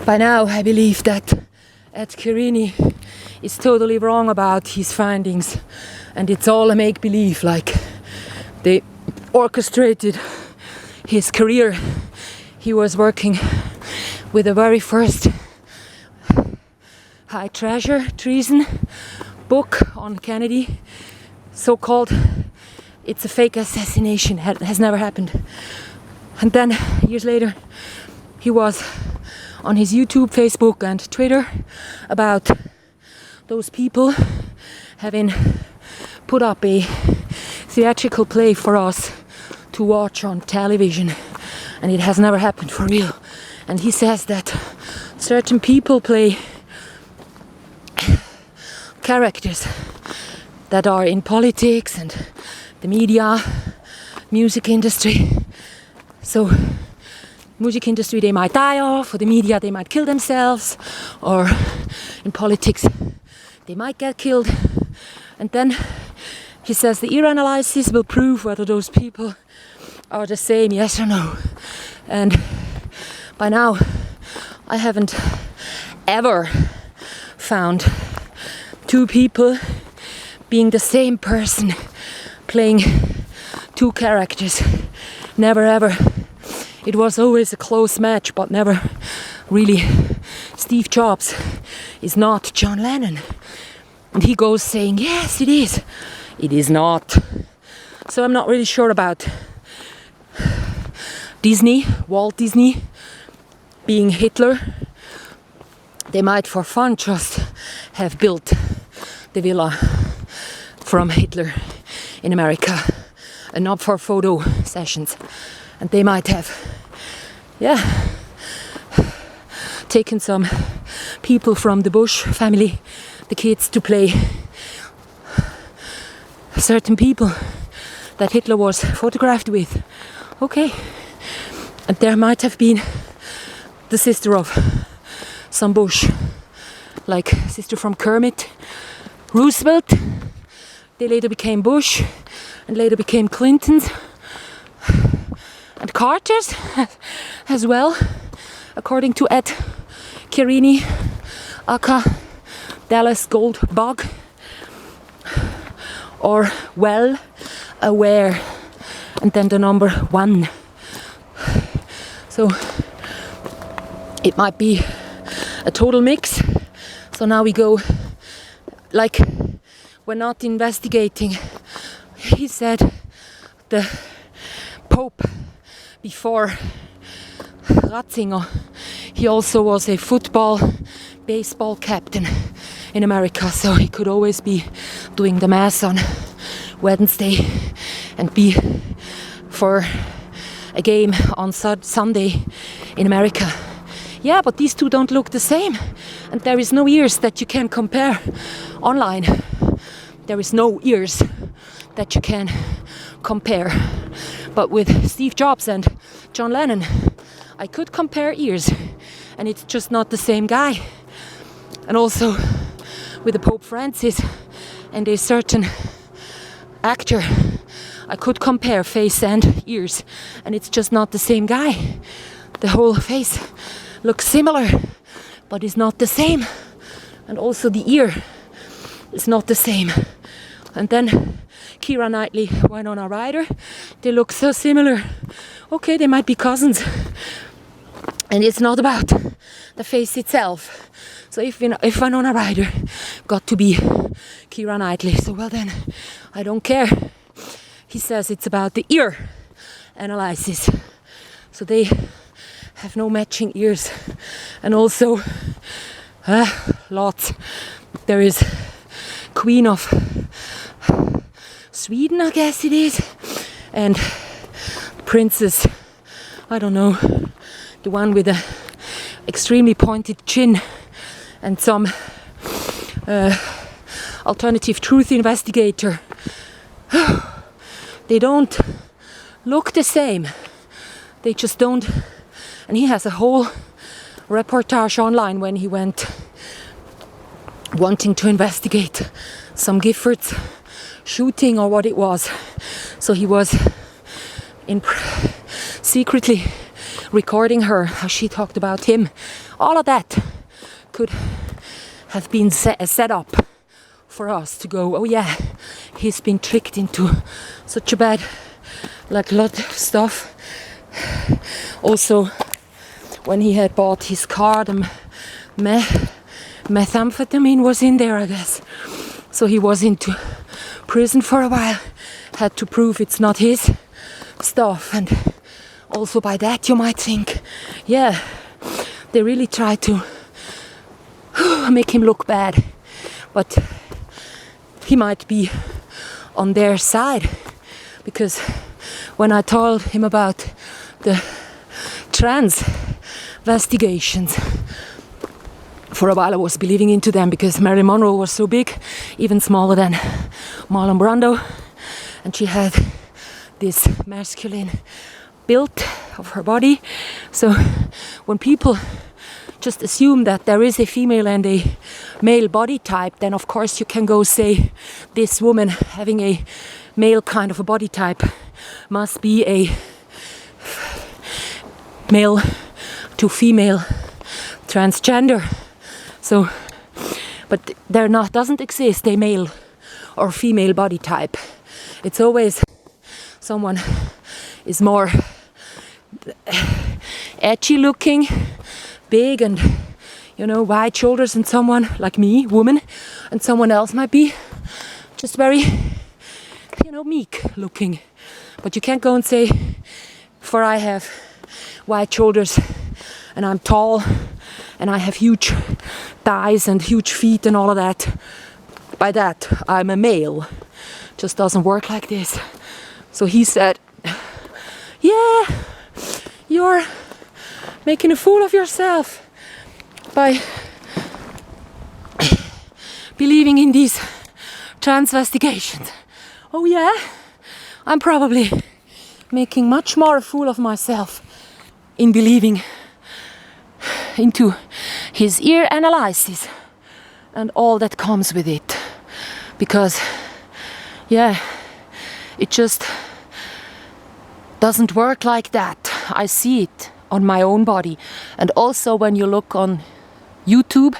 By now, I believe that Ed Chiarini is totally wrong about his findings, and it's all a make-believe, like they orchestrated his career. He was working with the very first high treason book on Kennedy, so-called It's a Fake Assassination, has never happened. And then years later, he was on his YouTube, Facebook and Twitter about those people having put up a theatrical play for us to watch on television, and it has never happened for real. And he says that certain people play characters that are in politics and the media, music industry. So music industry they might die off, or the media they might kill themselves, or in politics they might get killed. And then he says the ear analysis will prove whether those people are the same, yes or no. And by now I haven't ever found two people being the same person playing two characters. Never ever. It was always a close match, but never really. Steve Jobs is not John Lennon. And he goes saying, yes, it is. It is not. So I'm not really sure about Disney, Walt Disney, being Hitler. They might for fun just have built the villa from Hitler in America and not for photo sessions. And they might have, taken some people from the Bush family, the kids, to play certain people that Hitler was photographed with. Okay. And there might have been the sister of some Bush, like sister from Kermit, Roosevelt. They later became Bush and later became Clintons and Carters as well, according to Ed Chiarini, aka Dallas Goldbug, or well aware, and then the number 1. So it might be a total mix. So now we go, like, we're not investigating. He said the Pope before Ratzinger, he also was a baseball captain in America, so he could always be doing the mass on Wednesday and be for a game on Sunday in America. Yeah, but these two don't look the same, and there is no ears that you can compare online. There is no ears that you can compare. But with Steve Jobs and John Lennon, I could compare ears, and it's just not the same guy. And also with the Pope Francis and a certain actor, I could compare face and ears, and it's just not the same guy. The whole face looks similar, but is not the same. And also the ear is not the same. And then Keira Knightley, Winona Ryder, they look so similar. Okay, they might be cousins. And it's not about the face itself. So if Winona Ryder got to be Keira Knightley, so well then, I don't care. He says it's about the ear analysis. So they have no matching ears. And also, lots. There is Queen of Sweden, I guess it is, and Princess, I don't know, the one with a extremely pointed chin, and some alternative truth investigator. They don't look the same. They just don't. And he has a whole reportage online when he went wanting to investigate some Giffords shooting or what it was. So he was secretly recording her, how she talked about him. All of that could have been set up for us to go, oh yeah, he's been tricked into such a bad, like, lot of stuff. Also, when he had bought his car, the methamphetamine was in there, I guess. So he was into prison for a while, had to prove it's not his stuff. And also by that you might think, yeah, they really try to make him look bad, but he might be on their side, because when I told him about the trans investigations, for a while I was believing into them, because Marilyn Monroe was so big, even smaller than Marlon Brando, and she had this masculine build of her body. So when people just assume that there is a female and a male body type, then of course you can go say this woman having a male kind of a body type must be a male to female transgender. So, but there doesn't exist a male or female body type. It's always someone is more edgy looking, big and, you know, wide shoulders, and someone like me, woman, and someone else might be just very, you know, meek looking. But you can't go and say, for I have wide shoulders and I'm tall and I have huge thighs and huge feet and all of that, by that I'm a male. Just doesn't work like this. So he said, yeah, you're making a fool of yourself by believing in these transvestigations. Oh yeah, I'm probably making much more a fool of myself in believing into his ear analysis and all that comes with it. Because, yeah, it just doesn't work like that. I see it on my own body. And also when you look on YouTube,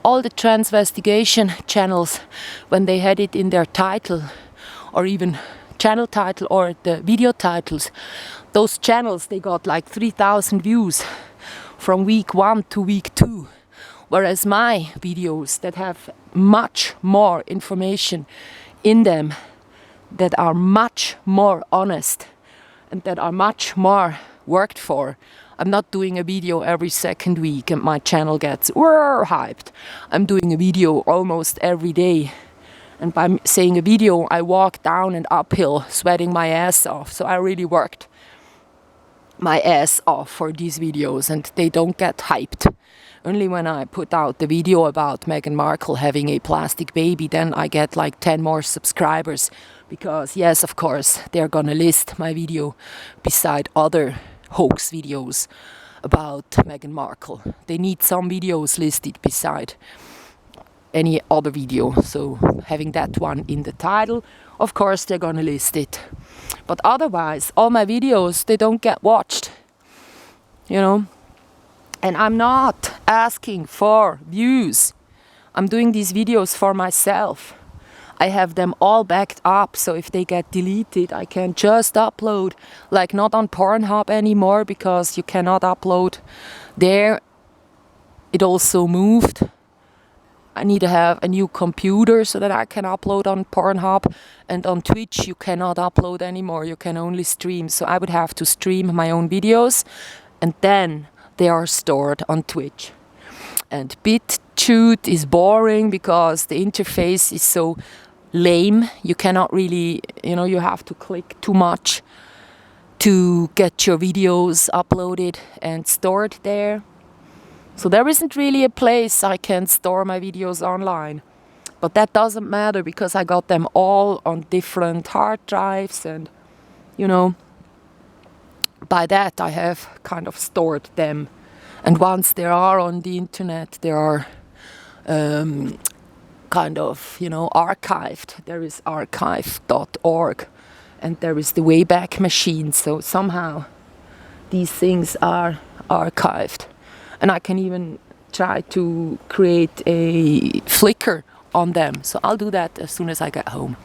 all the transvestigation channels, when they had it in their title, or even channel title or the video titles, those channels, they got like 3,000 views from week 1 to week 2. Whereas my videos that have much more information in them, that are much more honest and that are much more worked for. I'm not doing a video every second week and my channel gets hyped. I'm doing a video almost every day. And by saying a video, I walk down and uphill, sweating my ass off. So I really worked my ass off for these videos, and they don't get hyped. Only when I put out the video about Meghan Markle having a plastic baby, then I get like 10 more subscribers. Because yes, of course, they're gonna list my video beside other hoax videos about Meghan Markle. They need some videos listed beside any other video. So having that one in the title, of course they're gonna list it. But otherwise, all my videos, they don't get watched, you know. And I'm not asking for views. I'm doing these videos for myself. I have them all backed up, so if they get deleted, I can just upload, like not on Pornhub anymore, because you cannot upload there. It also moved. I need to have a new computer so that I can upload on Pornhub, and on Twitch you cannot upload anymore, you can only stream. So I would have to stream my own videos and then they are stored on Twitch. And BitChute is boring because the interface is so lame. You cannot really, you know, you have to click too much to get your videos uploaded and stored there. So there isn't really a place I can store my videos online. But that doesn't matter because I got them all on different hard drives, and, you know, by that I have kind of stored them. And once they are on the internet, they are kind of, you know, archived. There is archive.org and there is the Wayback Machine. So somehow these things are archived. And I can even try to create a Flickr on them. So I'll do that as soon as I get home.